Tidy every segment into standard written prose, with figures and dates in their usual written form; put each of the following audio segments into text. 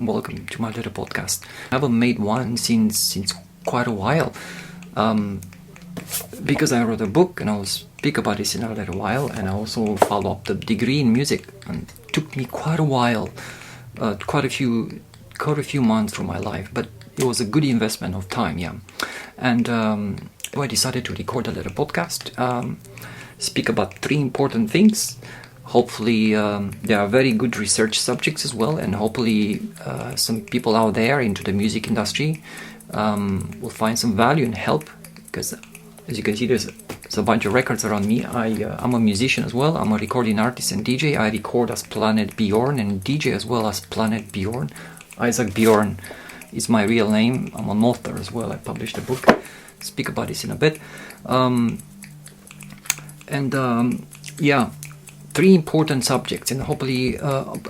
welcome to my little podcast. I haven't made one since quite a while, because I wrote a book and I'll speak about this in a little while, and I also follow up the degree in music, and it took me quite a while, quite a few months through my life, but it was a good investment of time, and I decided to record a little podcast, speak about 3 important things. Hopefully there are very good research subjects as well, and hopefully some people out there into the music industry will find some value and help, because as you can see there's a bunch of records around me. I'm a musician as well. I'm a recording artist and DJ. I record as Planet Bjorn and DJ as well as Planet Bjorn. Isaac Bjorn is my real name. I'm an author as well. I published a book. Speak about this in a bit. 3 important subjects, and hopefully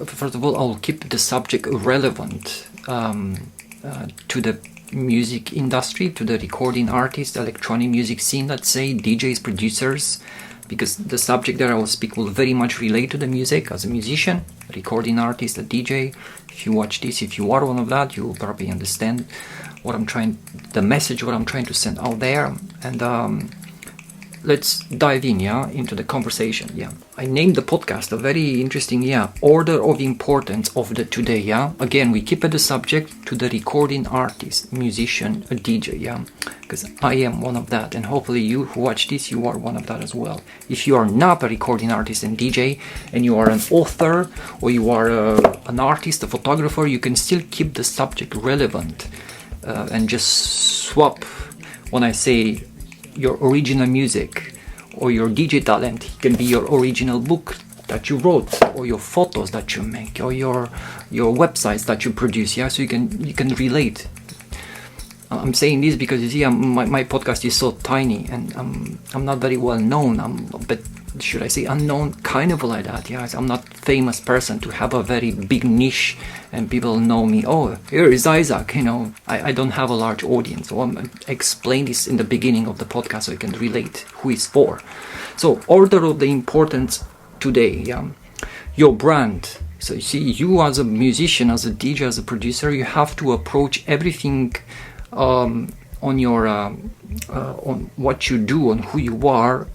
first of all I'll keep the subject relevant to the music industry, to the recording artists, electronic music scene, let's say, DJs, producers, because the subject that I will speak will very much relate to the music. As a musician, recording artist, a DJ, if you watch this, if you are one of that, you will probably understand the message what I'm trying to send out there. And let's dive in into the conversation. I named the podcast a very interesting order of importance of the today. Again, we keep it the subject to the recording artist, musician, a DJ, because I am one of that, and hopefully you who watch this, you are one of that as well. If you are not a recording artist and DJ, and you are an author, or you are an artist, a photographer, you can still keep the subject relevant, and just swap when I say your original music or your DJ talent. It can be your original book that you wrote, or your photos that you make, or your websites that you produce, so you can relate. I'm saying this because you see my podcast is so tiny, and I'm not very well known. But should I say unknown, kind of like that. I'm not famous person to have a very big niche and people know me. Oh, here is Isaac. I don't have a large audience. So I explain this in the beginning of the podcast so you can relate who it's for. So order of the importance today. Your brand. So you see, you as a musician, as a DJ, as a producer, you have to approach everything on your on what you do, on who you are.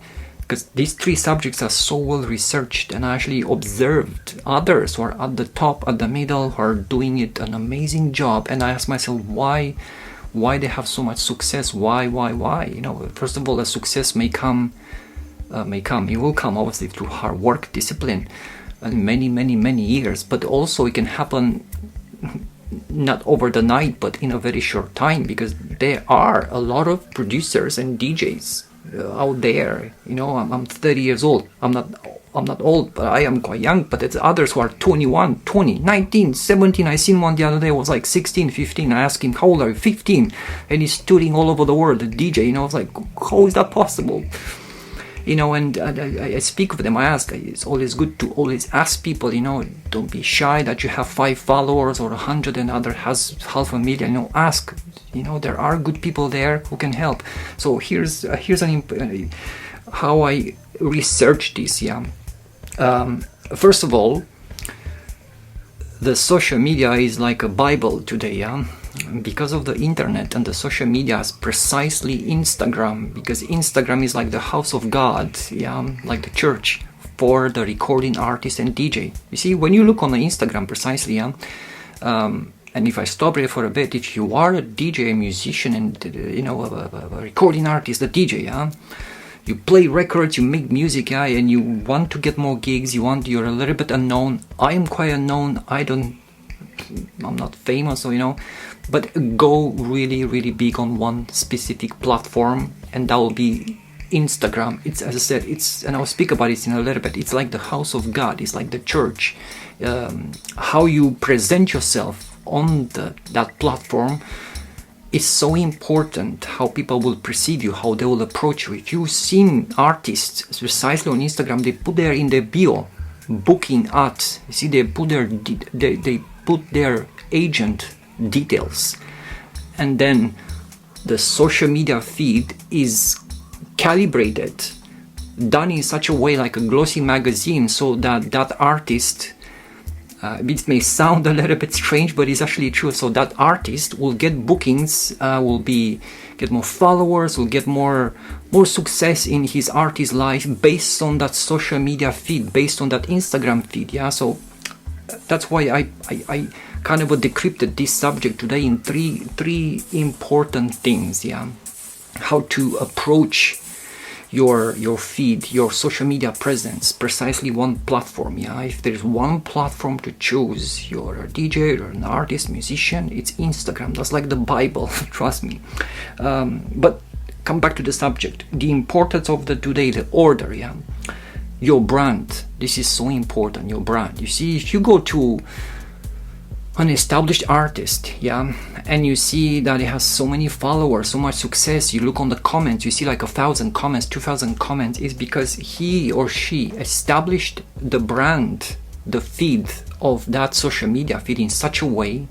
Because these 3 subjects are so well researched, and I actually observed others who are at the top, at the middle, who are doing it an amazing job, and I asked myself why they have so much success. Why? First of all, the success it will come obviously through hard work, discipline, and many years, but also it can happen not over the night, but in a very short time, because there are a lot of producers and DJs out there. I'm 30 years old. I'm not old, but I am quite young. But it's others who are 21, 20, 19, 17. I seen one the other day was like 16, 15. I asked him, how old are you? 15. And he's touring all over the world, the DJ. I was like, how is that possible? And I speak with them. I ask. It's always good to always ask people. Don't be shy that you have 5 followers or 100 and other has 500,000. Ask. There are good people there who can help. So here's how I research this. First of all, the social media is like a Bible today. Because of the internet and the social media, is precisely Instagram, because Instagram is like the house of God, like the church for the recording artist and DJ. You see, when you look on the Instagram precisely, and if I stop here for a bit, if you are a DJ, a musician, and a recording artist, a DJ, you play records, you make music, and you want to get more gigs, you're a little bit unknown. I am quite unknown. I'm not famous, but go really big on one specific platform, and that will be Instagram. It's, as I said, and I'll speak about it in a little bit. It's like the house of God. It's like the church. How you present yourself on that platform is so important. How people will perceive you, how they will approach you. If you've seen artists precisely on Instagram, they put there in their bio, booking at. You see, they put their agent details, and then the social media feed is calibrated, done in such a way like a glossy magazine, so that artist It may sound a little bit strange, but it's actually true. So that artist will get bookings, get more followers, will get more success in his artist life based on that social media feed, based on that Instagram feed. Yeah, so that's why I kind of decrypted this subject today in three important things. Yeah, how to approach your feed, your social media presence, precisely one platform. Yeah, if there's one platform to choose, you're a DJ or an artist, musician, it's Instagram. That's like the Bible. Trust me. But come back to the subject, the importance of today, the order. Yeah, your brand, this is so important. Your brand, you see, if you go to an established artist, yeah, and you see that he has so many followers, so much success, you look on the comments, you see like 1,000 comments, 2,000 comments, is because he or she established the brand, the feed of that social media feed in such a way,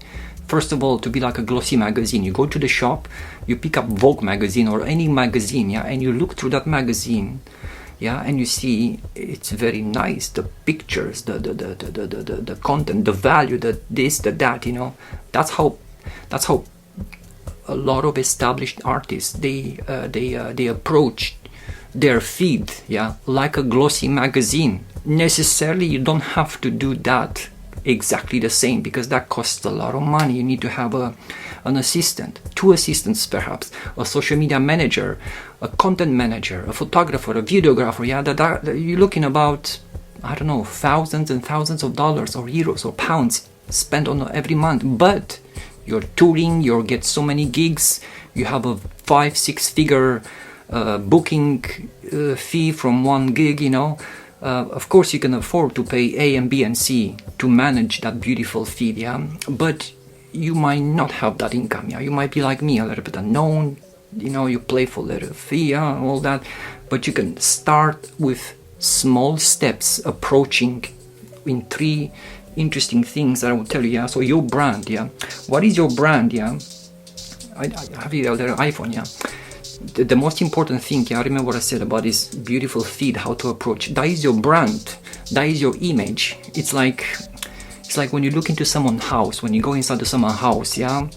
first of all, to be like a glossy magazine. You go to the shop, you pick up Vogue magazine or any magazine, yeah, and you look through that magazine, yeah, and you see it's very nice, the pictures, the content, the value, the this, the that, you know. That's how a lot of established artists they approach their feed, yeah, like a glossy magazine. Necessarily, you don't have to do that exactly the same, because that costs a lot of money. You need to have an assistant, 2 assistants perhaps, a social media manager, a content manager, a photographer, a videographer. Yeah, that you're looking about, I don't know, thousands and thousands of dollars or euros or pounds spent on every month. But you're touring, you get so many gigs, you have a 5-6 figure booking fee from one gig, you know. Of course you can afford to pay A and B and C to manage that beautiful feed, yeah, but you might not have that income. Yeah, you might be like me, a little bit unknown, you know, you play for a little fee, yeah, all that, but you can start with small steps, approaching in 3 interesting things that I will tell you. Yeah, so your brand, yeah, what is your brand? Yeah, I have here a little iPhone, yeah. The most important thing, yeah, remember what I said about this beautiful feed, how to approach. That is your brand, that is your image. It's like when you look into someone's house, when you go inside to someone's house, yeah,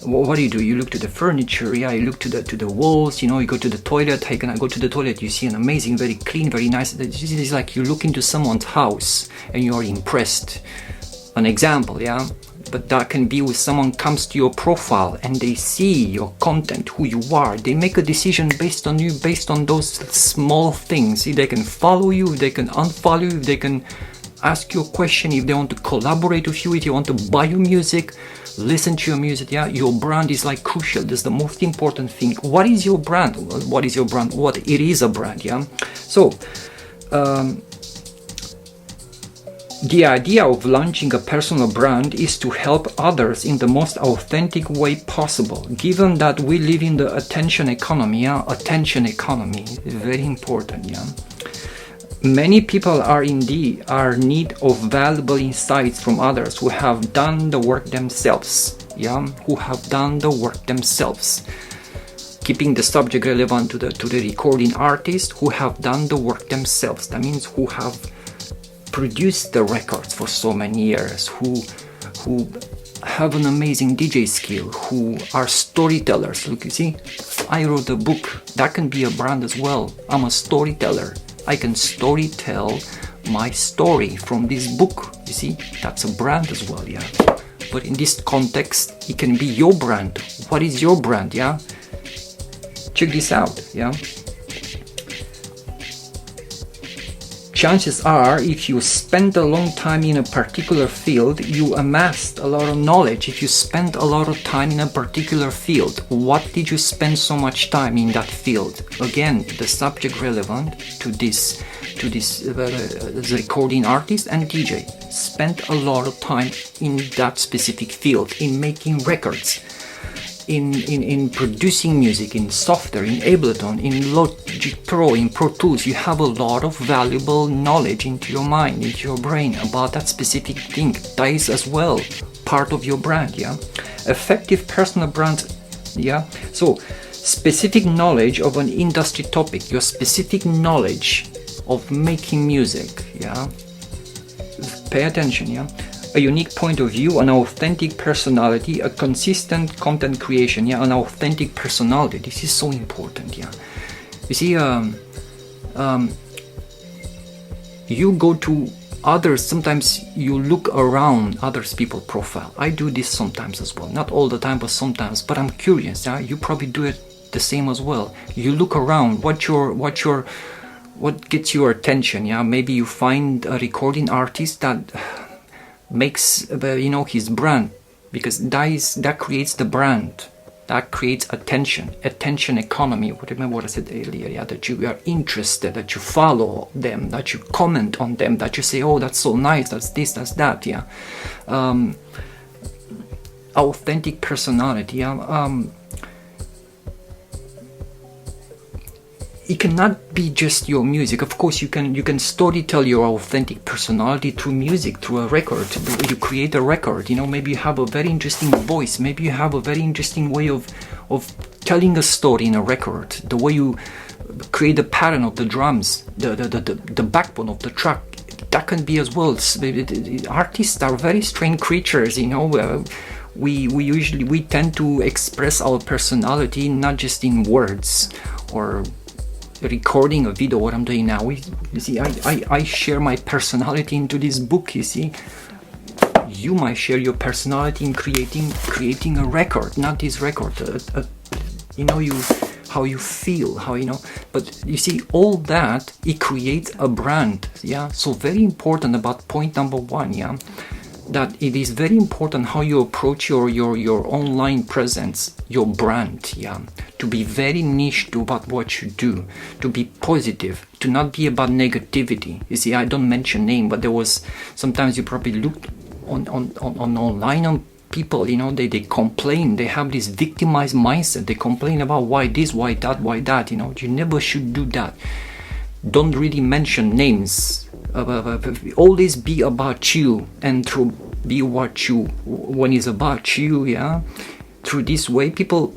what do? You look to the furniture, yeah, you look to the walls, you know, you go to the toilet. How can I go to the toilet? You see an amazing, very clean, very nice. It's like you look into someone's house and you are impressed. An example, yeah. But that can be with someone comes to your profile and they see your content, who you are. They make a decision based on you, based on those small things. If they can follow you, if they can unfollow you, if they can ask you a question, if they want to collaborate with you, if you want to buy your music, listen to your music. Yeah, your brand is like crucial. That's the most important thing. What is your brand? What is your brand? What it is a brand? Yeah. So the idea of launching a personal brand is to help others in the most authentic way possible. Given that we live in the attention economy, yeah? Attention economy is very important. Yeah. Many people are in need of valuable insights from others who have done the work themselves. Yeah, who have done the work themselves. Keeping the subject relevant to the recording artists who have done the work themselves. That means who have produced the records for so many years, who have an amazing DJ skill, who are storytellers. Look, you see, I wrote a book. That can be a brand as well. I'm a storyteller. I can storytell my story from this book. You see, that's a brand as well, yeah. But in this context, it can be your brand. What is your brand, yeah? Check this out, yeah. Chances are, if you spend a long time in a particular field, you amassed a lot of knowledge. If you spent a lot of time in a particular field, what did you spend so much time in that field? Again, the subject relevant to this recording artist and DJ spent a lot of time in that specific field, in making records, in producing music, in software, in Ableton, in Logic Pro, in Pro Tools. You have a lot of valuable knowledge into your mind, into your brain about that specific thing. That is as well part of your brand, yeah. Effective personal brand, yeah. So specific knowledge of an industry topic, your specific knowledge of making music, yeah. Pay attention, yeah. a unique point of view, an authentic personality, a consistent content creation, yeah, an authentic personality. This is so important, yeah. You see, you go to others, sometimes you look around others people's profile. I do this sometimes as well, not all the time, but sometimes. But I'm curious, yeah, you probably do it the same as well. You look around, what gets your attention, yeah. Maybe you find a recording artist that makes his brand, because that creates the brand, that creates attention economy. Remember what I said earlier, yeah, that you are interested, that you follow them, that you comment on them, that you say, oh, that's so nice, that's this, that's that, yeah. Authentic personality, yeah. It cannot be just your music. Of course, you can story tell your authentic personality through music, through a record. You create a record. Maybe you have a very interesting voice. Maybe you have a very interesting way of telling a story in a record. The way you create the pattern of the drums, the backbone of the track. That can be as well. Artists are very strange creatures. We tend to express our personality not just in words or recording a video. What I'm doing now, you see, I share my personality into this book. You see, you might share your personality in creating a record, not this record. How you feel, but you see, all that, it creates a brand, yeah. So very important about point number one, yeah, that it is very important how you approach your online presence, your brand, yeah, to be very niche about what you do, to be positive, to not be about negativity. You see, I don't mention name, but there was sometimes you probably looked on online on people, they complain, they have this victimized mindset, they complain about why this, why that, you never should do that. Don't really mention names. Always be about you, and through be what you, when it's about you, yeah, through this way people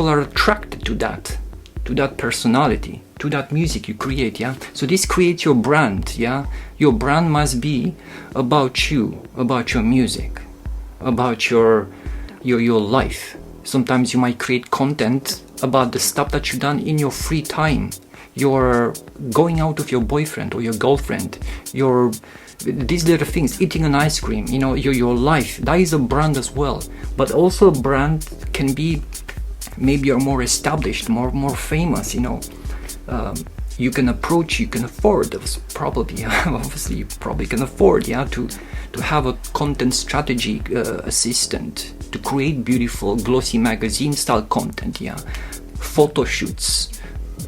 are attracted to that personality, to that music you create, yeah. So this creates your brand, yeah. Your brand must be about you, about your music, about your life. Sometimes you might create content about the stuff that you've done in your free time. You're going out with your boyfriend or your girlfriend, these little things, eating an ice cream, your life. That is a brand as well. But also a brand can be, maybe you're more established, more famous, you can approach, you can afford, probably, obviously you probably can afford, yeah, to have a content strategy assistant to create beautiful glossy magazine style content, yeah, photo shoots,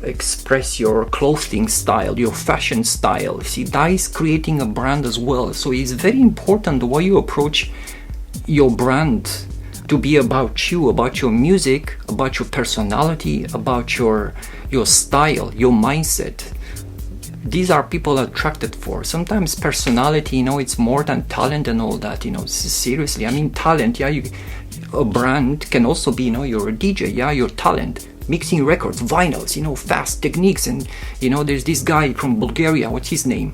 express your clothing style, your fashion style. See, that is creating a brand as well. So it's very important the way you approach your brand to be about you, about your music, about your personality, about your style, your mindset. These are people attracted for. Sometimes personality, it's more than talent and all that, seriously. I mean, talent, yeah, a brand can also be, you're a DJ, yeah, your talent. Mixing records, vinyls, fast techniques, and there's this guy from Bulgaria. What's his name?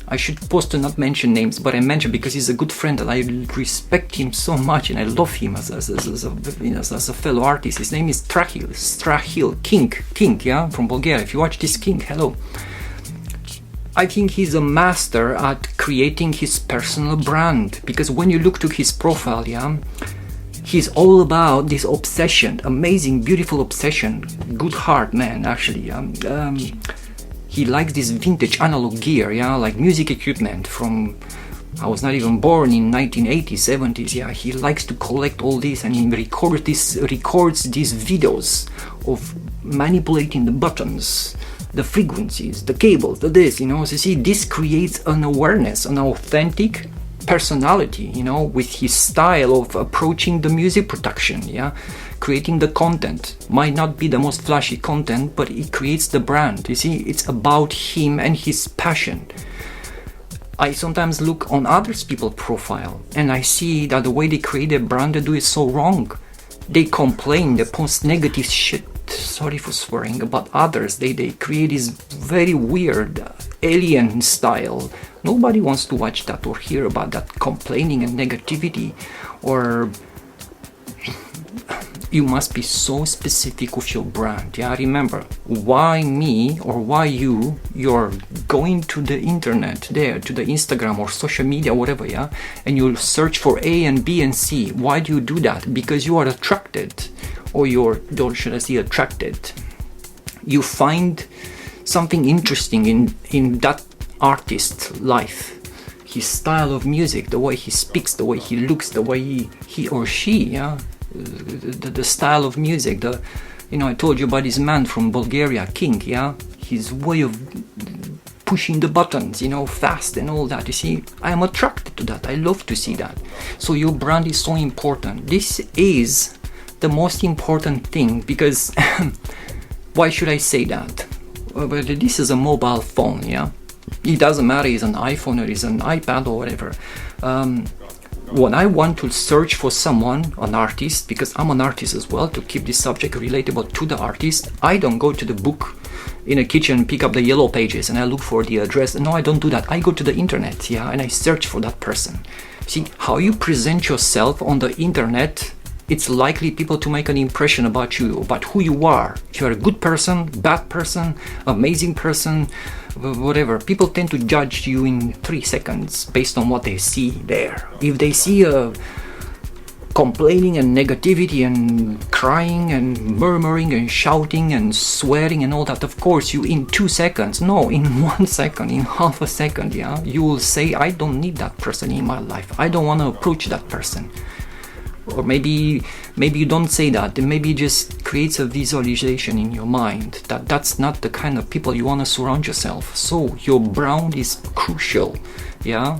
I should supposed to not mention names, but I mention because he's a good friend and I respect him so much and I love him as a fellow artist. His name is Strahil King, yeah, from Bulgaria. If you watch this, King, hello. I think he's a master at creating his personal brand, because when you look to his profile, yeah, he's all about this obsession, amazing, beautiful obsession, good heart, man, actually. He likes this vintage analog gear, yeah, like music equipment from, I was not even born in 1980s, 70s, yeah. He likes to collect all this, and he records these videos of manipulating the buttons, the frequencies, the cables, the this, So you see, this creates an awareness, an authentic personality, with his style of approaching the music production, yeah, creating the content. Might not be the most flashy content, but it creates the brand. You see, it's about him and his passion. I sometimes look on other people's profile and I see that the way they create a brand, they do it so wrong. They complain, they post negative shit, sorry for swearing, about others. They create this very weird alien style. Nobody wants to watch that or hear about that complaining and negativity. Or you must be so specific with your brand. Yeah, remember, why me or why you're going to the internet there, to the Instagram or social media, whatever, yeah, and you'll search for A and B and C. Why do you do that? Because you are attracted, or should I say attracted. You find something interesting in that artist's life, his style of music, the way he speaks, the way he looks, the way he or she, yeah, the style of music. I told you about this man from Bulgaria, King, yeah, his way of pushing the buttons, fast and all that. You see, I am attracted to that. I love to see that. So your brand is so important. This is the most important thing, because why should I say that? Well, this is a mobile phone, yeah. It doesn't matter, it's an iPhone or it's an iPad or whatever. When I want to search for someone, an artist, because I'm an artist as well, to keep this subject relatable to the artist, I don't go to the book in a kitchen, pick up the yellow pages and I look for the address. No, I don't do that. I go to the internet, yeah, and I search for that person. See, how you present yourself on the internet, it's likely people to make an impression about you, about who you are. If you're a good person, bad person, amazing person, whatever, people tend to judge you in 3 seconds based on what they see there. If they see a complaining and negativity and crying and murmuring and shouting and swearing and all that, of course you in 2 seconds, no, in 1 second, in half a second, yeah, you will say, I don't need that person in my life. I don't want to approach that person. Or maybe you don't say that, and maybe it just creates a visualization in your mind that that's not the kind of people you want to surround yourself. So your brand is crucial, yeah.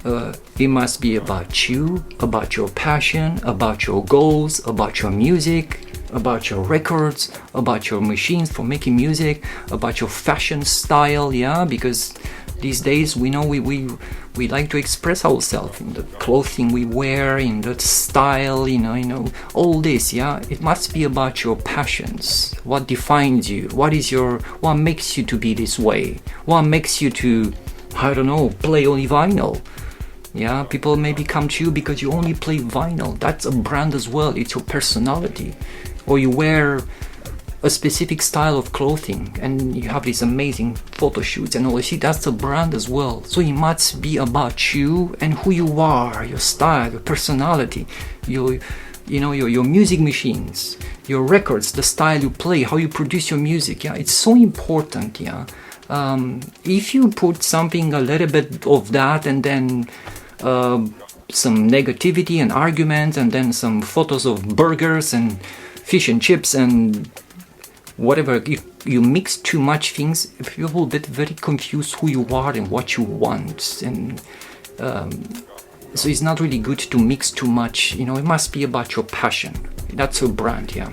It must be about you, about your passion, about your goals, about your music, about your records, about your machines for making music, about your fashion style, yeah, because these days we know we like to express ourselves in the clothing we wear, in the style, all this, yeah. It must be about your passions. What defines you? What makes you to be this way? What makes you to, I don't know, play only vinyl? Yeah, people maybe come to you because you only play vinyl. That's a brand as well. It's your personality. Or you wear a specific style of clothing and you have these amazing photo shoots and all. You see, that's a brand as well. So it must be about you and who you are, your style, your personality, your music machines, your records, the style you play, how you produce your music. Yeah, it's so important. Yeah, if you put something a little bit of that and then some negativity and arguments and then some photos of burgers and fish and chips and whatever, if you mix too much things, you will get very confused who you are and what you want, and so it's not really good to mix too much. It must be about your passion. That's your brand, yeah.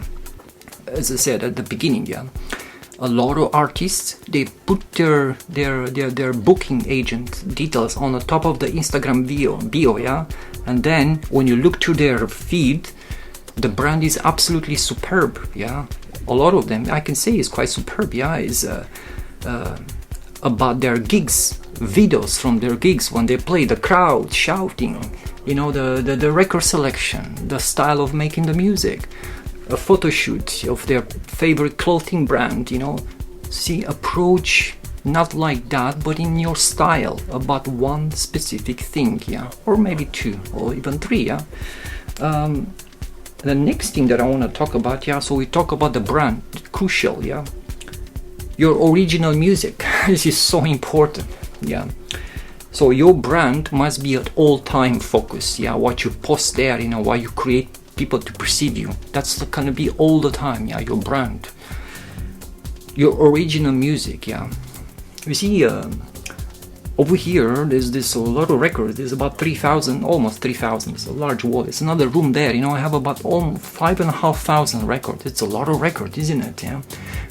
As I said at the beginning, yeah, a lot of artists, they put their booking agent details on the top of the Instagram bio, yeah, and then when you look to their feed, the brand is absolutely superb, yeah. A lot of them, I can say, is quite superb, yeah. Is about their gigs, videos from their gigs when they play, the crowd shouting, the record selection, the style of making the music, a photo shoot of their favorite clothing brand, See, approach not like that, but in your style, about one specific thing, yeah, or maybe 2 or even 3, yeah. The next thing that I want to talk about, yeah, so we talk about the brand, crucial, yeah. Your original music, this is so important, yeah. So your brand must be at all time focus, yeah. What you post there, why you create people to perceive you, that's gonna be all the time, yeah. Your brand, your original music, yeah. You see, over here, there's a lot of records. There's about 3,000, almost 3,000. It's a large wall. It's another room there. I have about almost 5,500 records. It's a lot of records, isn't it? Yeah.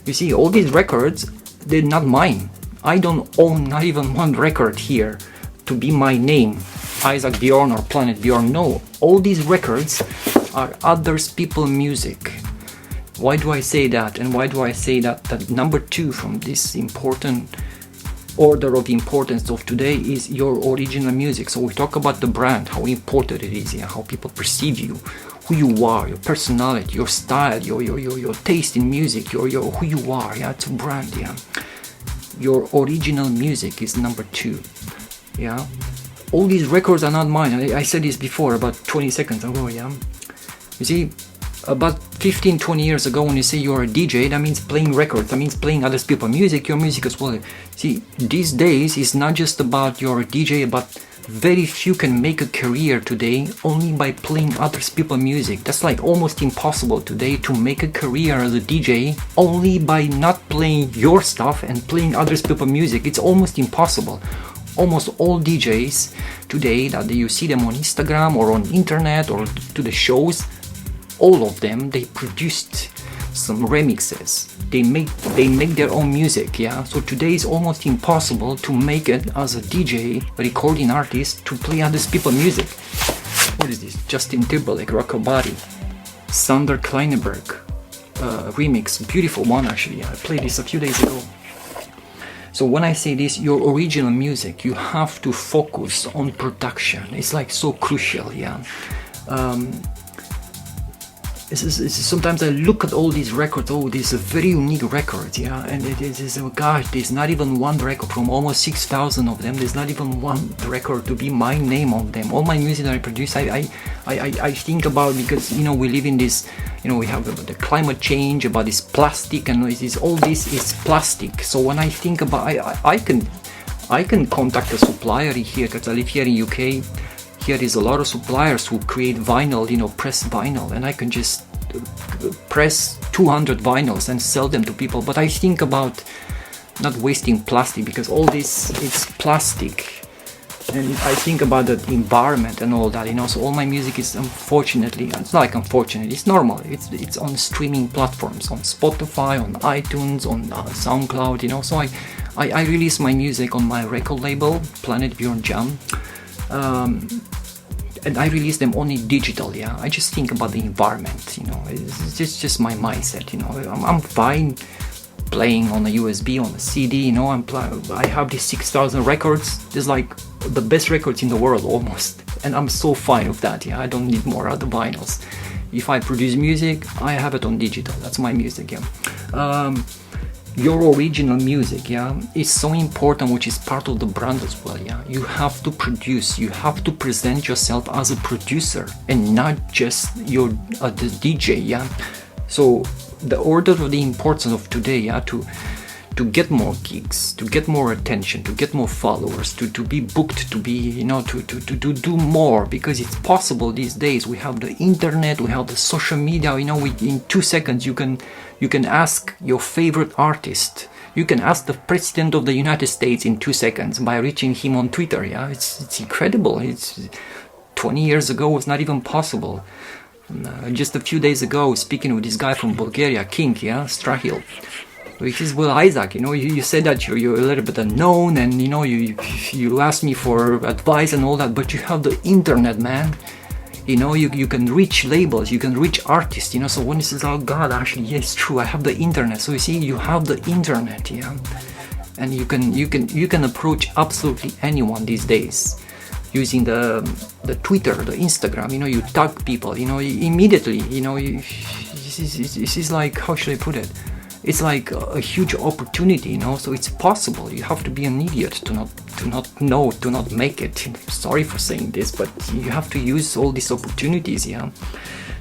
You see, all these records, they're not mine. I don't own not even one record here to be my name, Isaac Bjorn or Planet Bjorn. No, all these records are others people's music. Why do I say that? And why do I say that number 2 from this important order of importance of today is your original music. So we talk about the brand, how important it is, how people perceive you, who you are, your personality, your style, your taste in music, your who you are. It's a brand. Your original music is number 2. All these records are not mine. I said this before about 20 seconds ago. You see, about 15-20 years ago, when you say you're a DJ, that means playing records, that means playing other people's music, your music as well. See, these days it's not just about you're a DJ, but very few can make a career today only by playing other people's music. That's like almost impossible today to make a career as a DJ only by not playing your stuff and playing other people's music. It's almost impossible. Almost all DJs today that you see them on Instagram or on internet or to the shows, all of them, they produced some remixes. They make their own music. So today it's almost impossible to make it as a DJ, recording artist, to play other people's music. What is this? Justin Timberlake, Rockabody, Sander Kleinenberg remix, beautiful one actually. I played this a few days ago. So when I say this, your original music, you have to focus on production. It's like so crucial. Sometimes I look at all these records. Oh, these are very unique records, and it is, oh gosh, there's not even one record from almost 6,000 of them. There's not even one record to be my name on them. All my music that I produce, I think about, because we live in this, we have the climate change, about this plastic, and all this is plastic. So when I think about, I can contact a supplier here, because I live here in UK. Here is a lot of suppliers who create vinyl, press vinyl, and I can just press 200 vinyls and sell them to people. But I think about not wasting plastic, because all this is plastic, and I think about the environment and all that. So all my music is, unfortunately, it's not like unfortunately, it's normal. It's on streaming platforms, on Spotify, on iTunes, on SoundCloud. So I release my music on my record label, Planet Bjorn Jam. And I release them only digital. I just think about the environment. It's just my mindset. I'm fine playing on a USB, on a CD. I have these 6,000 records. There's like the best records in the world almost, and I'm so fine with that. I don't need more other vinyls. If I produce music, I have it on digital. That's my music. Your original music, is so important, which is part of the brand as well. You have to produce, you have to present yourself as a producer and not just the DJ. So the order of the importance of today, to get more gigs, to get more attention, to get more followers, to be booked, to be to do more, because it's possible these days. We have the internet, we have the social media. In 2 seconds you can ask your favorite artist. You can ask the president of the United States in 2 seconds by reaching him on Twitter. It's incredible. It's 20 years ago, it was not even possible. Just a few days ago, speaking with this guy from Bulgaria, King, Strahil, which is Will Isaac. You said that you're a little bit unknown, and you asked me for advice and all that, but you have the internet, man. You can reach labels, you can reach artists. So when he says, oh God, actually, yes, it's true, I have the internet. So you see, you have the internet, and you can approach absolutely anyone these days using the Twitter, the Instagram. You tag people, immediately. This is like, how should I put it? It's like a huge opportunity, so it's possible. You have to be an idiot to not make it. Sorry for saying this, but you have to use all these opportunities.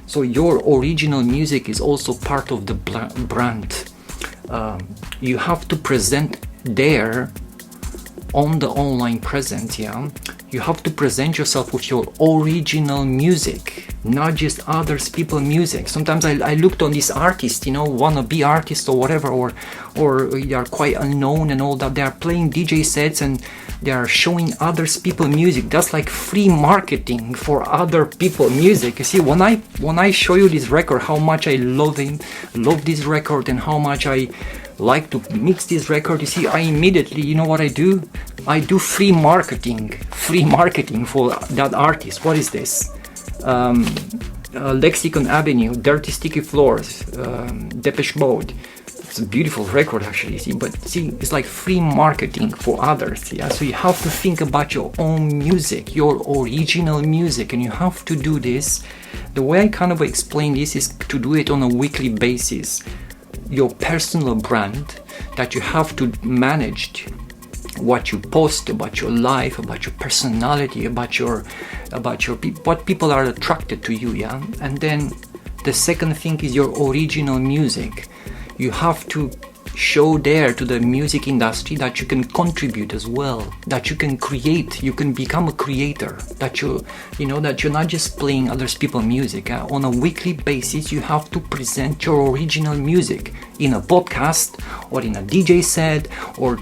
So your original music is also part of the brand. You have to present there on the online presence. You have to present yourself with your original music, not just others people's music. Sometimes I looked on these artists, wannabe artists or whatever, or they are quite unknown and all that. They are playing DJ sets and they are showing others people's music. That's like free marketing for other people's music. You see, when I show you this record, how much I love this record, and how much I like to mix this record, you see, I immediately, what I do? I do free marketing for that artist. What is this? Lexicon Avenue, Dirty Sticky Floors, Depeche Mode. It's a beautiful record actually, see, but see, it's like free marketing for others, yeah. So you have to think about your own music, your original music, and you have to do this. The way I kind of explain this is to do it on a weekly basis. Your personal brand that you have to manage, what you post about your life, about your personality, about your what people are attracted to you, yeah. And then the second thing is your original music. You have to show there to the music industry that you can contribute as well, that you can create, you can become a creator, that that you're not just playing other people's music. On a weekly basis, you have to present your original music in a podcast or in a DJ set, or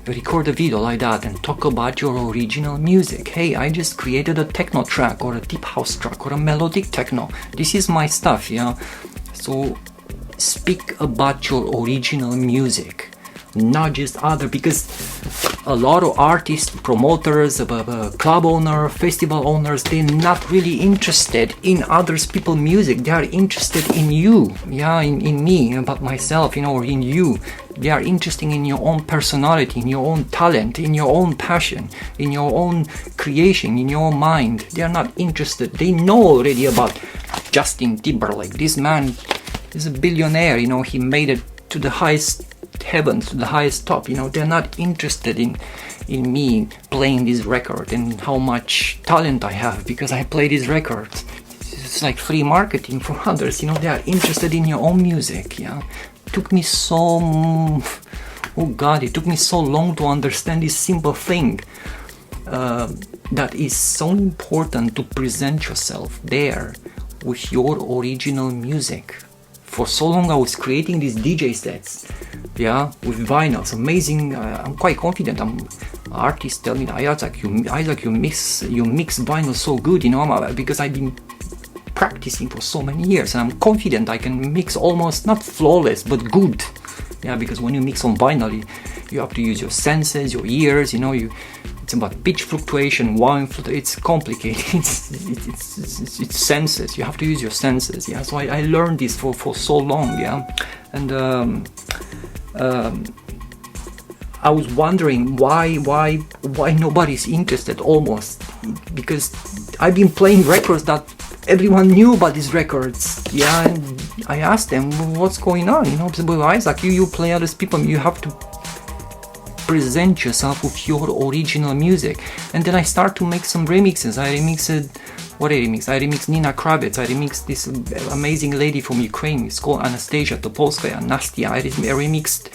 record a video like that and talk about your original music. Hey, I just created a techno track or a deep house track or a melodic techno. This is my stuff, yeah. So speak about your original music, not just other, because a lot of artists, promoters, club owner, festival owners, they're not really interested in others people's music. They are interested in you, yeah, in me, about myself, or in you. They are interested in your own personality, in your own talent, in your own passion, in your own creation, in your own mind. They are not interested. They know already about Justin Timberlake. This man is a billionaire, he made it to the highest heavens, to the highest top. They're not interested in me playing this record and how much talent I have because I play this record. It's like free marketing for others. They are interested in your own music. Yeah, it took me it took me so long to understand this simple thing. That is so important to present yourself there with your original music. For so long I was creating these DJ sets, yeah, with vinyls, amazing. I'm quite confident. Artists tell me, Isaac, you mix vinyl so good, because I've been practicing for so many years, and I'm confident I can mix almost not flawless but good, yeah. Because when you mix on vinyl, you have to use your senses, your ears, it's about pitch fluctuation, it's complicated. It's senses. You have to use your senses. Yeah. So I learned this for so long. Yeah. And I was wondering why nobody's interested almost, because I've been playing records that everyone knew about these records. Yeah. And I asked them, what's going on? Well, Isaac, you play other people. You have to present yourself with your original music. And then I start to make some remixes. I remixed Nina Kravitz. I remixed this amazing lady from Ukraine. It's called Anastasia Topolskaya, Nastia. I remixed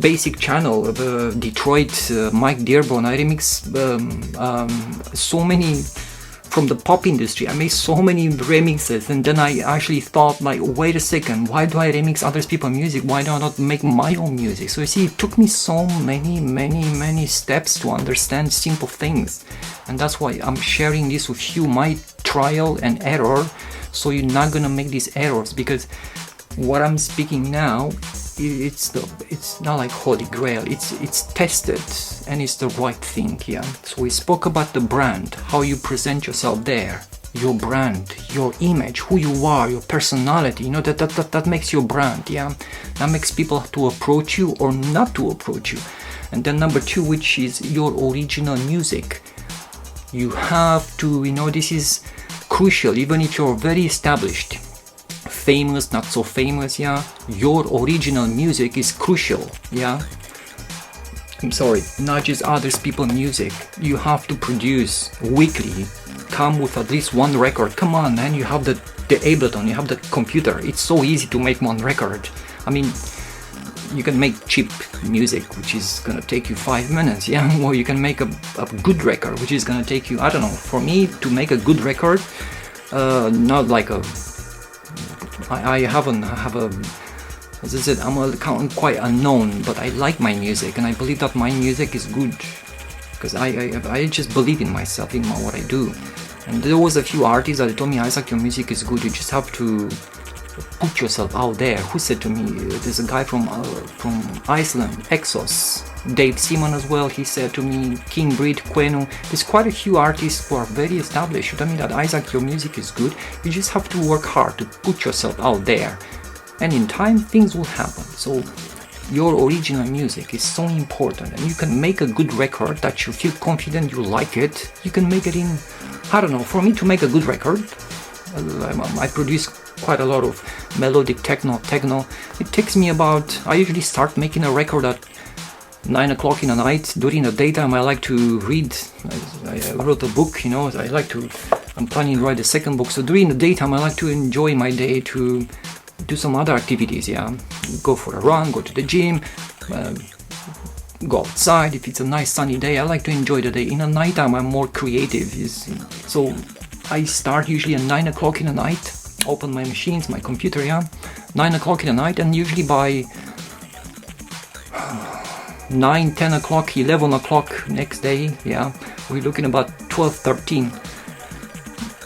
Basic Channel, Detroit, Mike Dearborn. I remixed so many from the pop industry. I made so many remixes, and then I actually thought, like, wait a second, why do I remix other people's music? Why do I not make my own music? So you see, it took me so many steps to understand simple things, and that's why I'm sharing this with you, my trial and error, so you're not gonna make these errors, because what I'm speaking now, it's not like Holy Grail. It's tested and it's the right thing. Yeah. So we spoke about the brand, how you present yourself there, your brand, your image, who you are, your personality. That makes your brand. Yeah. That makes people to approach you or not to approach you. And then number 2, which is your original music. You have to, this is crucial, even if you're very established, famous, not so famous, yeah, your original music is crucial, yeah. I'm sorry, not just others people's music. You have to produce weekly, come with at least one record. Come on, man, you have the Ableton, you have the computer. It's so easy to make one record. I mean, you can make cheap music, which is gonna take you 5 minutes, yeah, or you can make a good record, which is gonna take you, I don't know, for me to make a good record, not like I have as I said, I'm quite unknown, but I like my music, and I believe that my music is good, because I just believe in myself, in what I do. And there was a few artists that told me, Isaac, your music is good, you just have to put yourself out there. Who said to me, there's a guy from Iceland, Exos, Dave Simon as well, he said to me, King Breed, Quenu. There's quite a few artists who are very established who tell me that, Isaac, your music is good, you just have to work hard to put yourself out there. and in time things will happen. So your original music is so important, and you can make a good record that you feel confident you like it. You can make it in, I don't know, for me to make a good record, I produce quite a lot of melodic techno. It takes me about, I usually start making a record at 9 o'clock in the night. During the daytime I like to read. I wrote a book, I'm planning to write a second book. So during the daytime I like to enjoy my day, to do some other activities, go for a run, go to the gym, go outside. If it's a nice sunny day, I like to enjoy the day. In the nighttime I'm more creative, so I start usually at 9 o'clock in the night, open my machines, my computer, 9 o'clock in the night, and usually by 9, 10 o'clock, 11 o'clock next day, we're looking about 12, 13,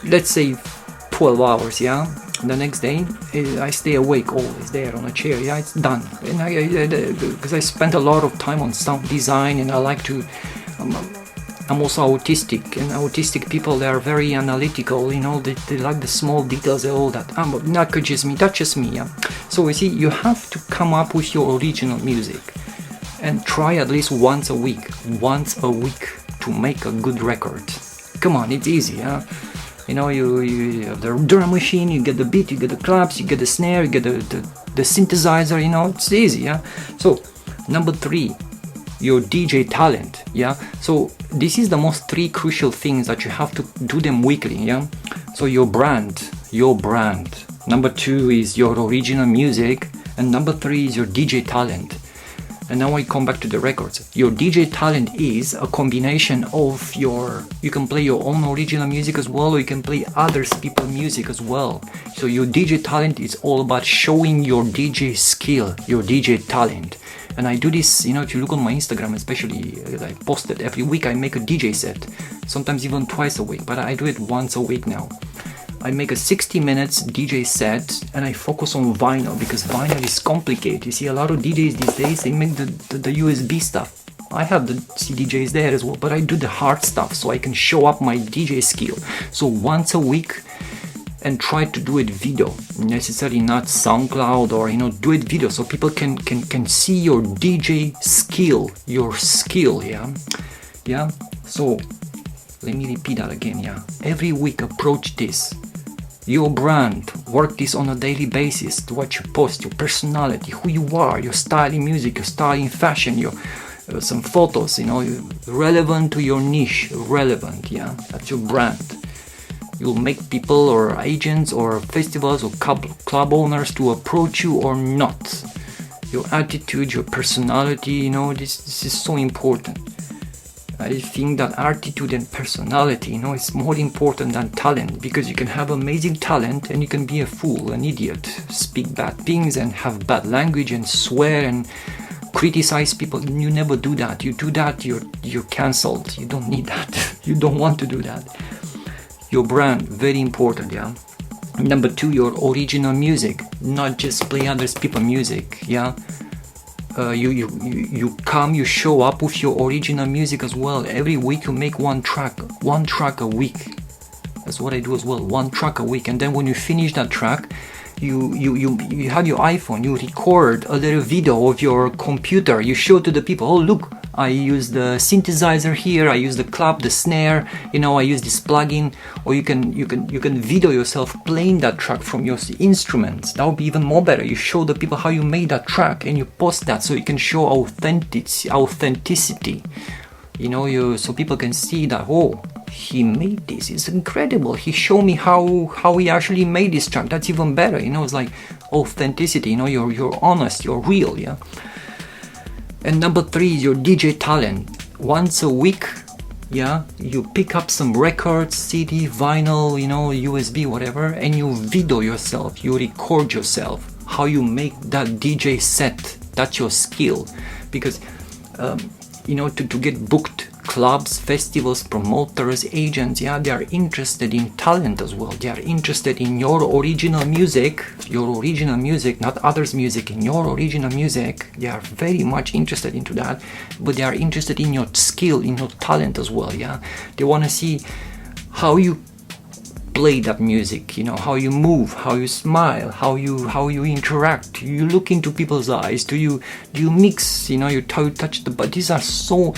let's say 12 hours, the next day I stay awake always there on a chair, it's done. And because I spent a lot of time on sound design, and I like to, I'm also autistic, and autistic people, they are very analytical, they like the small details and all that. But not just me, that's just me, So you see, you have to come up with your original music and try at least once a week to make a good record. Come on, it's easy, you have the drum machine, you get the beat, you get the claps, you get the snare, you get the synthesizer, it's easy, So number 3, your DJ talent, So this is the most 3 crucial things that you have to do them weekly, So your brand. Number 2 is your original music, and number 3 is your DJ talent. And now I come back to the records. Your DJ talent is a combination of you can play your own original music as well, or you can play others people's music as well. So your DJ talent is all about showing your DJ skill, your DJ talent. And I do this, if you look on my Instagram especially, I post it every week. I make a DJ set, sometimes even twice a week, but I do it once a week now. I make a 60 minutes DJ set, and I focus on vinyl, because vinyl is complicated. You see, a lot of DJs these days, they make the USB stuff. I have the CDJs there as well, but I do the hard stuff so I can show up my DJ skill. So once a week, and try to do it video, necessarily not SoundCloud, or do it video so people can see your DJ skill, So let me repeat that again, Every week approach this. Your brand, work this on a daily basis, to what you post, your personality, who you are, your style in music, your style in fashion, your some photos, relevant to your niche, that's your brand. You'll make people or agents or festivals or club owners to approach you or not. Your attitude, your personality, this is so important. I think that attitude and personality, is more important than talent, because you can have amazing talent and you can be a fool, an idiot, speak bad things and have bad language and swear and criticize people. You never do that. You do that, you're cancelled. You don't need that. You don't want to do that. Your brand, very important, Number 2, your original music, not just play other people's music, You show up with your original music as well. Every week you make one track a week. That's what I do as well, 1 track a week. And then when you finish that track, you have your iPhone, you record a little video of your computer, you show to the people, oh look, I use the synthesizer here, I use the clap, the snare, I use this plugin. Or you can video yourself playing that track from your instruments. That would be even more better. You show the people how you made that track, and you post that so you can show authenticity. So people can see that, oh, he made this, it's incredible. He showed me how he actually made this track. That's even better. It's like authenticity. You're honest, you're real. And number 3 is your DJ talent. Once a week, you pick up some records, CD, vinyl, USB, whatever, and you video yourself, you record yourself, how you make that DJ set. That's your skill. Because to get booked, clubs, festivals, promoters, agents, they are interested in talent as well. They are interested in your original music, not others' music, in your original music. They are very much interested into that, but they are interested in your skill, in your talent as well, They want to see how you play that music, how you move, how you smile, how you interact, you look into people's eyes, do you mix, you touch the, but these are so,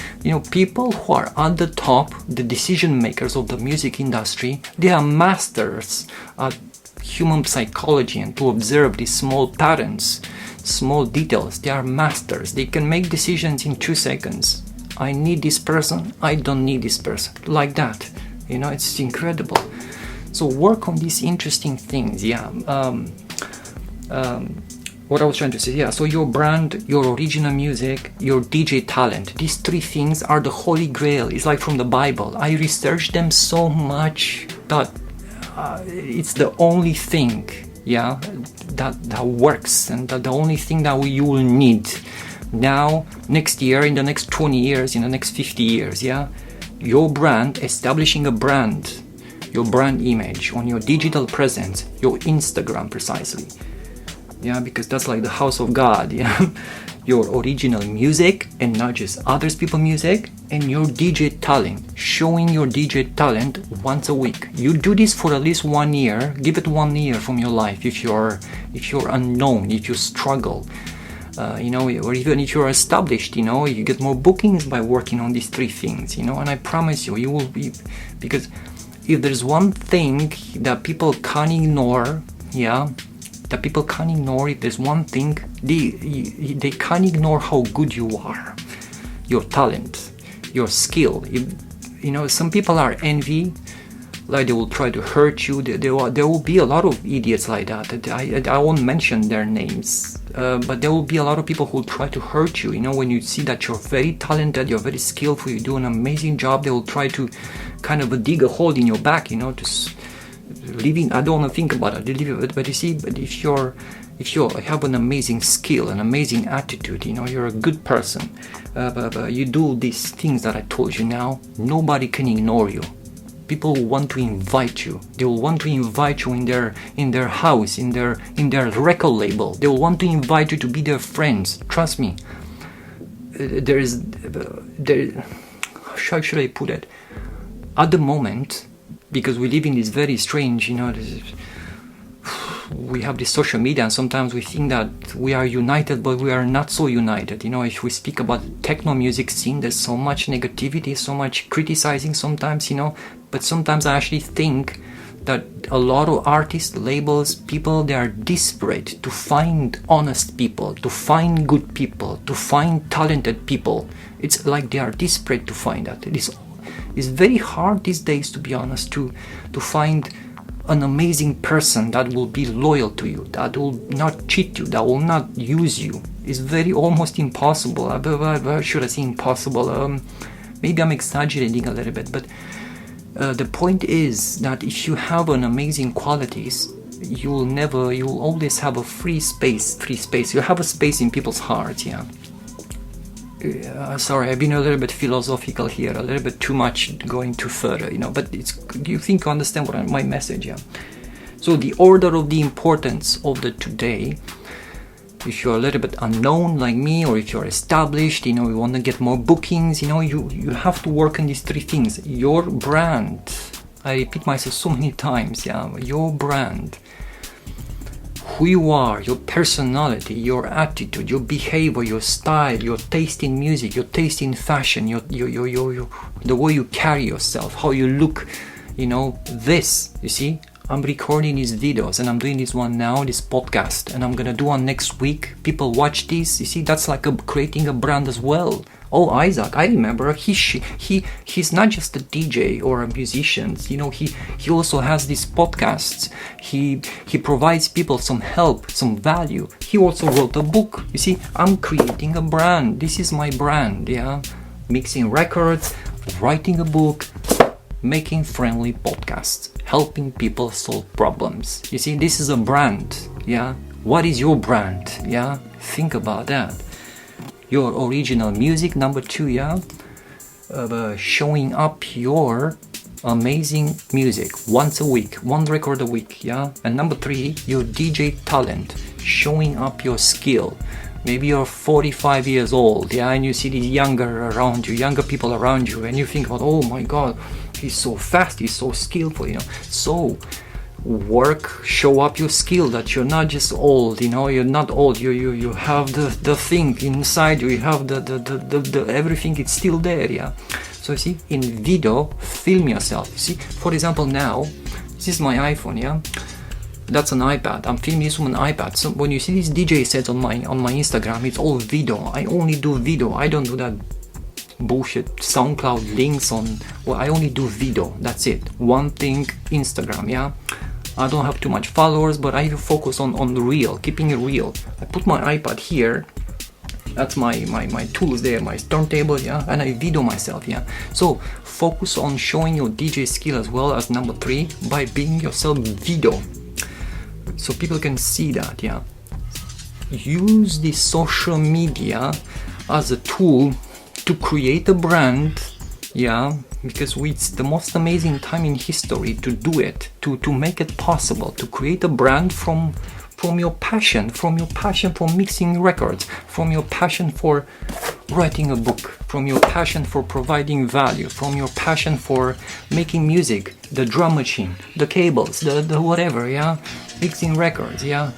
people who are at the top, the decision makers of the music industry, they are masters at human psychology and to observe these small patterns, small details. They are masters. They can make decisions in 2 seconds. I need this person, I don't need this person, like that. It's incredible. So work on these interesting things. What I was trying to say, so your brand, your original music, your DJ talent, these 3 things are the holy grail. It's like from the Bible. I researched them so much that it's the only thing, that works, and the only thing that you will need now, next year, in the next 20 years, in the next 50 years, your brand, establishing a brand, your brand image on your digital presence, your Instagram precisely, because that's like the house of God, your original music and not just others people's music, and your DJ talent, showing your DJ talent once a week. You do this for at least 1 year, give it 1 year from your life if you're unknown, if you struggle. Or even if you're established, you get more bookings by working on these 3 things, and I promise you will be, because if there's one thing that people can't ignore, if there's one thing, they can't ignore how good you are, your talent, your skill. Some people are envy, like they will try to hurt you. There will be a lot of idiots like that. I won't mention their names, but there will be a lot of people who will try to hurt you. When you see that you're very talented, you're very skillful, you do an amazing job, they will try to kind of dig a hole in your back, to living. I don't want to think about it, but you see, but if you have an amazing skill, an amazing attitude, you're a good person, but you do these things that I told you now, nobody can ignore you. People will want to invite you. They will want to invite you in their house, in their record label. They will want to invite you to be their friends. Trust me. How should I put it? At the moment, because we live in this very strange, we have this social media, and sometimes we think that we are united, but we are not so united. If we speak about techno music scene, there's so much negativity, so much criticizing sometimes, but sometimes I actually think that a lot of artists, labels, people, they are desperate to find honest people, to find good people, to find talented people. It's like they are desperate to find that. It's very hard these days, to be honest, to find an amazing person that will be loyal to you, that will not cheat you, that will not use you. It's very almost impossible. Should I say impossible? Maybe I'm exaggerating a little bit, but the point is that if you have an amazing qualities, you will always have a free space. You have a space in people's hearts. Sorry, I've been a little bit philosophical here, a little bit too much, going too further, but you think you understand my message, So the order of the importance of the today, if you're a little bit unknown like me, or if you're established, you want to get more bookings, you have to work on these 3 things. Your brand, I repeat myself so many times, your brand, who you are, your personality, your attitude, your behavior, your style, your taste in music, your taste in fashion, your the way you carry yourself, how you look, this, you see, I'm recording these videos, and I'm doing this one now, this podcast, and I'm gonna do one next week. People watch this, you see, that's like creating a brand as well. Oh, Isaac, I remember, he's not just a DJ or a musician, he also has these podcasts. He provides people some help, some value. He also wrote a book. You see, I'm creating a brand. This is my brand, mixing records, writing a book, making friendly podcasts, helping people solve problems. You see, this is a brand, What is your brand, Think about that. Your original music, number 2, showing up your amazing music once a week, 1 record a week, and number 3, your DJ talent, showing up your skill. Maybe you're 45 years old, and you see these younger people around you, and you think about, oh my god, He's so fast, he's so skillful, you know. So work, show up your skill, that you're not just old, you know, you're not old, you have the thing inside you, you have the everything, it's still there, yeah. So you see, in video, film yourself. You see, for example, now this is my iPhone, yeah, that's an iPad, I'm filming this on an iPad. So when you see these DJ sets on my Instagram, it's all video. I only do video, I don't do that bullshit SoundCloud links on. Well, I only do video, that's it. One thing, Instagram, yeah. I don't have too much followers, but I focus on the real, keeping it real. I put my iPad here, that's my tools there, my turntable, yeah, and I video myself, yeah. So focus on showing your DJ skill as well as number 3 by being yourself video, so people can see that, yeah. Use the social media as a tool to create a brand, yeah, because it's the most amazing time in history to do it, to make it possible, to create a brand from your passion for mixing records, from your passion for writing a book, from your passion for providing value, from your passion for making music, the drum machine, the cables, the whatever, yeah, mixing records, yeah,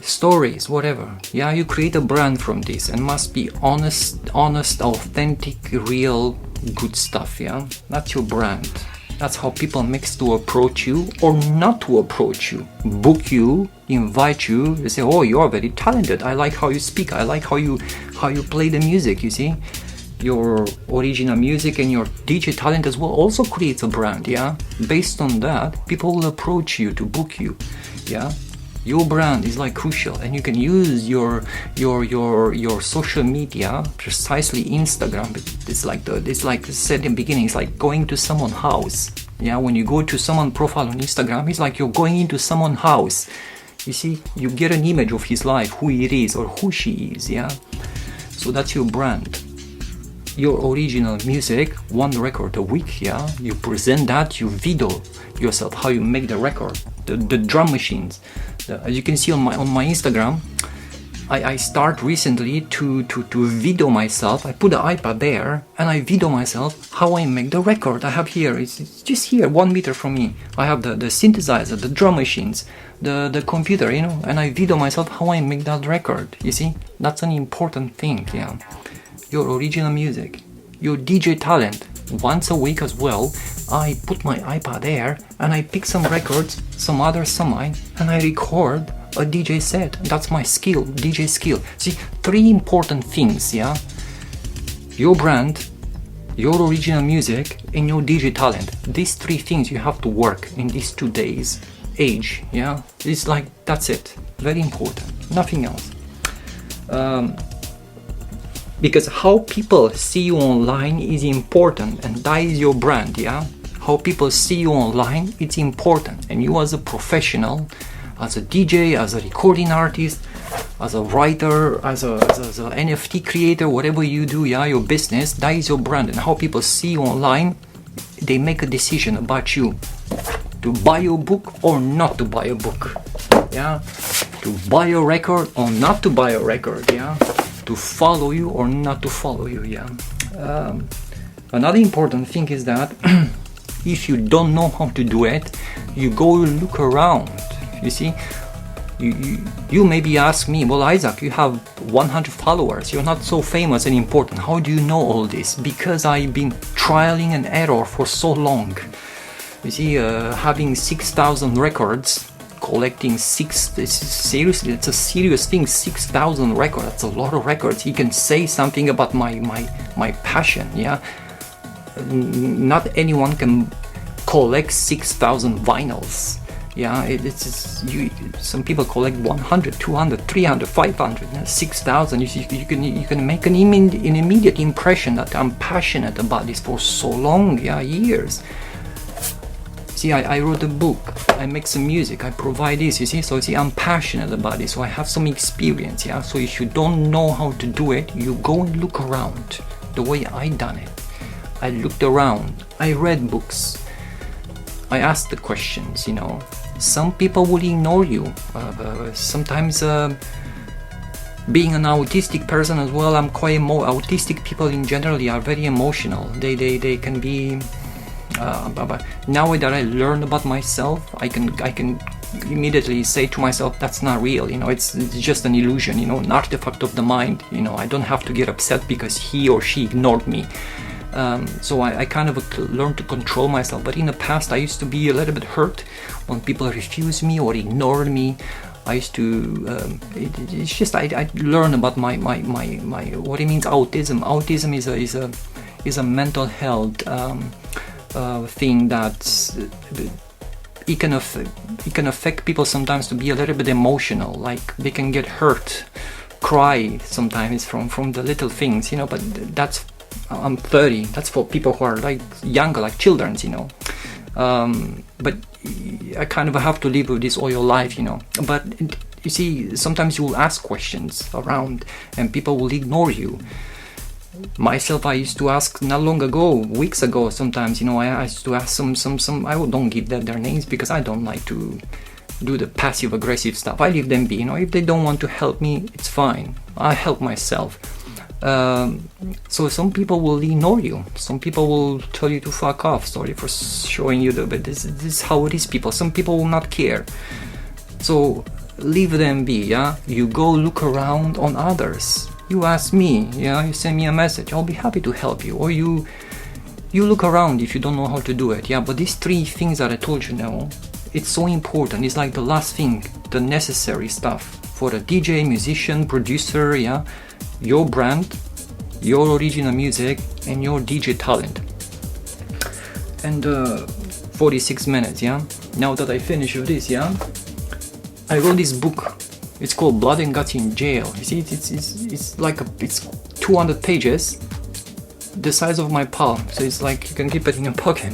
stories, whatever, yeah. You create a brand from this, and must be honest, authentic, real, good stuff, yeah. That's your brand. That's how people mix to approach you or not to approach you, book you, invite you. They say, oh, you are very talented, I like how you speak, I like how you play the music. You see, your original music and your DJ talent as well also creates a brand, yeah. Based on that, people will approach you to book you, yeah. Your brand is like crucial, and you can use your social media, precisely Instagram. It's like I said in the beginning, it's like going to someone's house. Yeah, when you go to someone's profile on Instagram, it's like you're going into someone's house. You see, you get an image of his life, who it is or who she is. Yeah, so that's your brand. Your original music, 1 record a week. Yeah, you present that, you video yourself how you make the record, the drum machines. As you can see on my Instagram, I start recently to video myself. I put the iPad there and I video myself how I make the record. I have here, it's just here, 1 meter from me. I have the synthesizer, the drum machines, the computer, you know, and I video myself how I make that record. You see, that's an important thing, yeah. Your original music, your DJ talent. Once a week as well, I put my iPad there and I pick some records, some others, some mine, and I record a DJ set. That's my skill, DJ skill. See, 3 important things, yeah. Your brand, your original music, and your DJ talent. These 3 things you have to work in these 2 days age, yeah. It's like, that's it. Very important, nothing else. Because how people see you online is important, and that is your brand, yeah. How people see you online, it's important, and you as a professional, as a DJ, as a recording artist, as a writer, as a NFT creator, whatever you do, yeah, your business, that is your brand. And how people see you online, they make a decision about you, to buy your book or not to buy a book, yeah, to buy a record or not to buy a record, yeah, to follow you or not to follow you, yeah. Another important thing is that if you don't know how to do it, you go look around. You see, you maybe ask me, well, Isaac, you have 100 followers, you're not so famous and important, how do you know all this? Because I've been trialing and error for so long. You see, having 6,000 records, collecting seriously, it's a serious thing. 6,000 records, that's a lot of records. You can say something about my passion, yeah. Not anyone can collect 6,000 vinyls, yeah. Some people collect 100, 200, 300, 500, 6,000. You can make an immediate impression that I'm passionate about this for so long, yeah, years. See, I wrote a book, I make some music, I provide this, you see, so see, I'm passionate about this, so I have some experience, yeah. So if you don't know how to do it, you go and look around, the way I done it. I looked around, I read books, I asked the questions, you know. Some people will ignore you, sometimes being an autistic person as well, I'm quite autistic people in general are very emotional, they can be But now that I learn about myself, I can immediately say to myself, that's not real, it's just an illusion, an artifact of the mind. I don't have to get upset because he or she ignored me. So I kind of learned to control myself. But in the past, I used to be a little bit hurt when people refused me or ignored me. I used to. It's just I learned about my what it means autism. Autism is a mental health thing that it can affect people sometimes to be a little bit emotional. Like they can get hurt, cry sometimes from the little things, But that's. I'm 30. That's for people who are like younger, like children, But I kind of have to live with this all your life, But you see, sometimes you will ask questions around, and people will ignore you. Myself, I used to ask not long ago, weeks ago. Sometimes, I used to ask some. I don't give them their names because I don't like to do the passive aggressive stuff. I leave them be. If they don't want to help me, it's fine. I help myself. So some people will ignore you. Some people will tell you to fuck off. Sorry for showing you but this is how it is, people. Some people will not care. So leave them be, yeah? You go look around on others. You ask me, yeah? You send me a message. I'll be happy to help you. Or you look around if you don't know how to do it, yeah? But these 3 things that I told you now, it's so important. It's like the last thing, the necessary stuff for a DJ, musician, producer, yeah? Your brand, your original music, and your DJ talent. And 46 minutes, yeah? Now that I finish with this, yeah? I wrote this book. It's called Blood and Guts in Jail. You see, it's like it's 200 pages, the size of my palm. So it's like you can keep it in your pocket.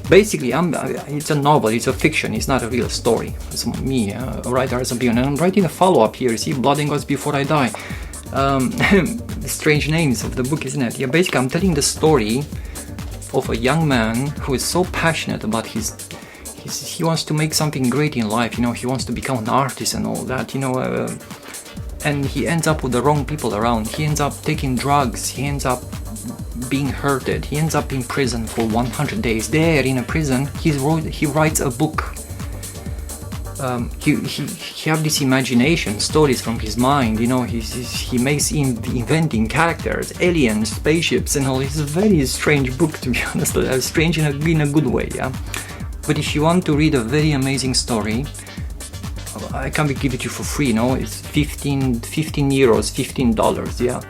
Basically, it's a novel, it's a fiction, it's not a real story. It's me, a writer as a Bjorn, and I'm writing a follow-up here. See, Blood and Guts Before I Die. The strange names of the book, isn't it? Yeah, basically I'm telling the story of a young man who is so passionate about he wants to make something great in life, he wants to become an artist and all that, and he ends up with the wrong people around. He ends up taking drugs, he ends up being hurted, he ends up in prison for 100 days. There in a prison, he writes a book. He have this imagination, stories from his mind, he makes inventing characters, aliens, spaceships and all. It's a very strange book, to be honest, strange in a good way, yeah. But if you want to read a very amazing story, I can give it to you for free, it's 15 euros, $15, yeah.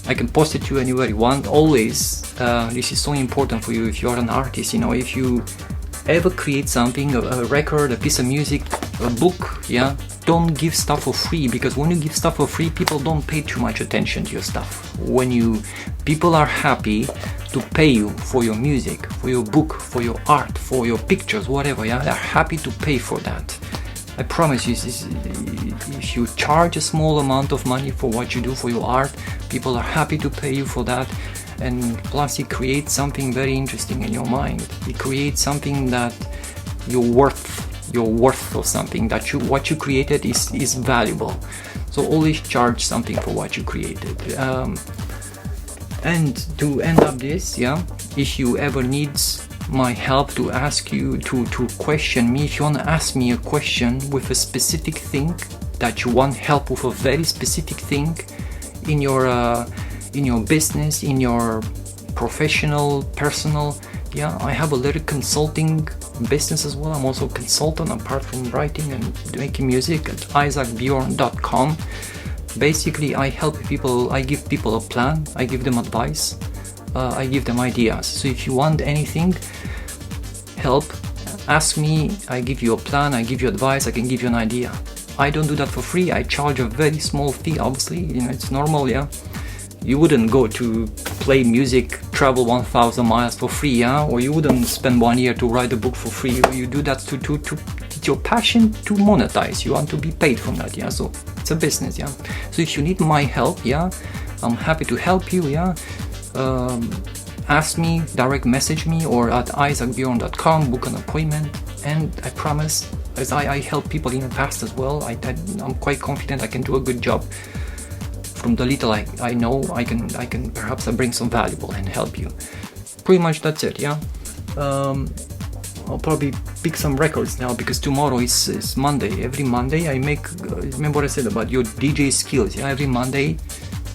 I can post it to you anywhere you want. Always, this is so important for you if you're an artist, if you ever create something, a record, a piece of music, a book, yeah, don't give stuff for free, because when you give stuff for free, people don't pay too much attention to your stuff. People are happy to pay you for your music, for your book, for your art, for your pictures, whatever, yeah, they're happy to pay for that. I promise you, if you charge a small amount of money for what you do, for your art, people are happy to pay you for that. And plus it creates something very interesting in your mind. It creates something that you're worth of something, that what you created is valuable. So always charge something for what you created. And to end up this, yeah, if you ever need my help to ask you to question me, if you want to ask me a question with a specific thing, that you want help with a very specific thing in your business, in your professional, personal, yeah, I have a little consulting business as well. I'm also a consultant apart from writing and making music at isaacbjorn.com. Basically, I help people, I give people a plan, I give them advice, I give them ideas. So if you want anything, help, ask me, I give you a plan, I give you advice, I can give you an idea. I don't do that for free, I charge a very small fee, obviously, it's normal, yeah. You wouldn't go to play music, travel 1,000 miles for free, yeah? Or you wouldn't spend 1 year to write a book for free. You do that to it's your passion to monetize. You want to be paid from that, yeah? So it's a business, yeah? So if you need my help, yeah, I'm happy to help you, yeah? Ask me, direct message me, or at isaacbjorn.com, book an appointment, and I promise, as I help people in the past as well, I'm quite confident I can do a good job. From the little I know, I can perhaps bring some valuable and help you. Pretty much that's it, yeah. I'll probably pick some records now, because tomorrow is Monday. Every Monday I make, remember what I said about your DJ skills, yeah? Every Monday,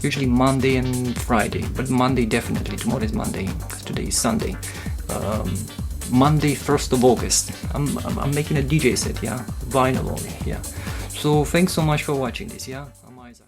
usually Monday and Friday, but Monday definitely. Tomorrow is Monday, because today is Sunday. Monday 1st of August, I'm making a DJ set, yeah? Vinyl only, yeah? So thanks so much for watching this, yeah? I'm Isaac.